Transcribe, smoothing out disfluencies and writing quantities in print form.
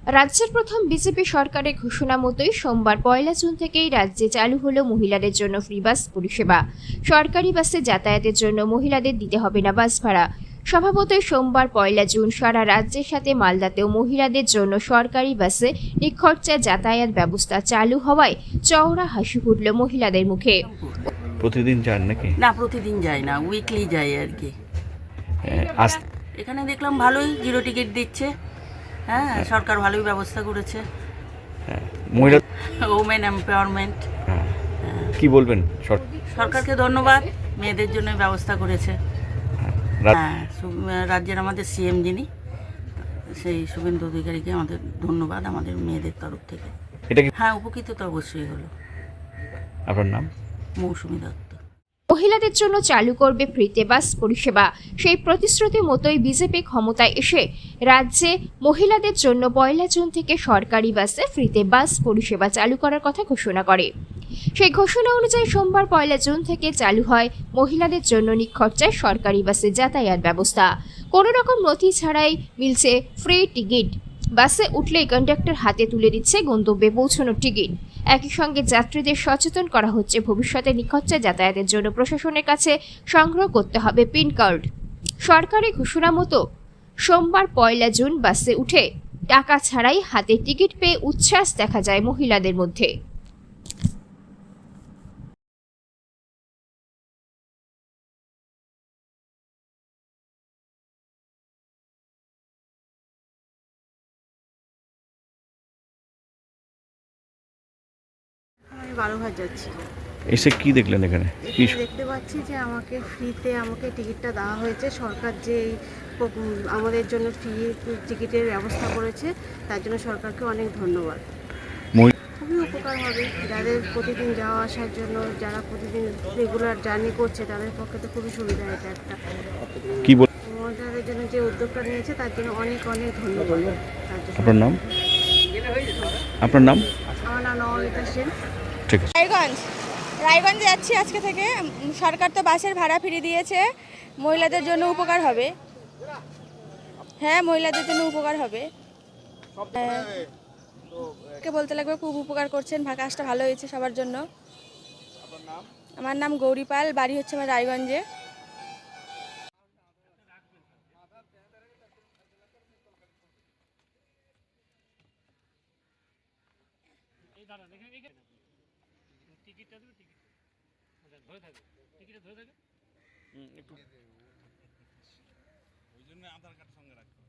রাজ্যের প্রথম বিজেপি সরকারের ঘোষণা মতোই সোমবার 1 জুন থেকেই রাজ্যে চালু হলো মহিলাদের জন্য ফ্রি বাস পরিষেবা। সরকারি বাসে যাতায়াতের জন্য মহিলাদের দিতে হবে না বাস ভাড়া। স্বভাবতই সোমবার 1 জুন সারা রাজ্যের সাথে মালদাতেও মহিলাদের জন্য সরকারি বাসে নিখরচাে যাতায়াত ব্যবস্থা চালু হওয়ায় চওড়া হাসি ফুটল মহিলাদের মুখে। প্রতিদিন যান নাকি? না, প্রতিদিন যাই না, উইকলি যাই আর কি। আজ এখানে দেখলাম ভালোই জিরো টিকিট দিচ্ছে। হ্যাঁ, সরকার ভালোই ব্যবস্থা করেছে। মহিলা ওমেন এমপাওয়ারমেন্ট। কি বলবেন? সরকারকে ধন্যবাদ, মেয়েদের জন্য ব্যবস্থা করেছে। হ্যাঁ, রাজ্যের আমাদের সিএম যিনি, সেই শুভেন্দু অধিকারীকে আমাদের ধন্যবাদ আমাদের মেয়েদের তরফ থেকে। এটা কি? হ্যাঁ, উপকৃত তো অবশ্যই হলো। আপনার নাম? মৌসুমী দত্ত। মহিলাদের জন্য চালু করবে ফ্রিতে বাস পরিষেবা। সেই প্রতিশ্রুতি মতোই বিজেপি ক্ষমতায় এসে রাজ্যে মহিলাদের জন্য 1 জুন থেকে সরকারি বাসে ফ্রিতে বাস পরিষেবা চালু করার কথা ঘোষণা করে। সেই ঘোষণা অনুযায়ী সোমবার 1 জুন থেকে চালু হয় মহিলাদের জন্য নিখরচায় সরকারি বাসে যাতায়াত ব্যবস্থা। কোনো রকম নথি ছাড়াই মিলছে ফ্রি টিকিট। বাসে উঠলেই কন্ডাক্টর হাতে তুলে দিচ্ছে গন্তব্যে পৌঁছানোর টিকিট। একই সঙ্গে যাত্রীদের সচেতন করা হচ্ছে ভবিষ্যতে নিখরচায় যাতায়াতের জন্য প্রশাসনের কাছে সংগ্রহ করতে হবে পিন কার্ড। সরকারি ঘোষণা মতো সোমবার 1 জুন বাসে উঠে টাকা ছাড়াই হাতে টিকিট পেয়ে উচ্ছ্বাস দেখা যায় মহিলাদের মধ্যে। আমি বালুরঘাট যাচ্ছি। এসে কি দেখলেন এখানে? কি এখানে দেখতে পাচ্ছি যে আমাকে ফ্রিতে টিকিটটা দেওয়া হয়েছে। সরকার যে এই আমাদের জন্য ফ্রি টিকিটের ব্যবস্থা করেছে, তার জন্য সরকারকে অনেক ধন্যবাদ। খুবই উপকার হবে যাদের প্রতিদিন যাওয়া আসার জন্য, যারা প্রতিদিন রেগুলার জার্নি করছে তাদের পক্ষে তো খুবই সুবিধা। এটা একটা কি বল? মহিলাদের জন্য যে উদ্যোগটা নিয়েছে তার জন্য অনেক অনেক ধন্যবাদ। আপনার নাম? আপনার নাম? আমার নাম নবনীতা সেন। ঠিক আছে। রায়গঞ্জে যাচ্ছি আজকে থেকে। সরকার তো বাসের ভাড়া ফ্রি দিয়েছে, মহিলাদের জন্য উপকার হবে। হ্যাঁ, মহিলাদের জন্য উপকার হবে। কে বলতে লাগবে, খুব উপকার করছেন, কাজটা ভালো হয়েছে সবার জন্য। আমার নাম গৌরী পাল, বাড়ি হচ্ছে আমার রায়গঞ্জে। টিকিটটা দেবে, টিকিট ধরে থাকে, টিকিটে ধরে থাকে। একটু ওই জন্য আধার কার্ড সঙ্গে রাখতে।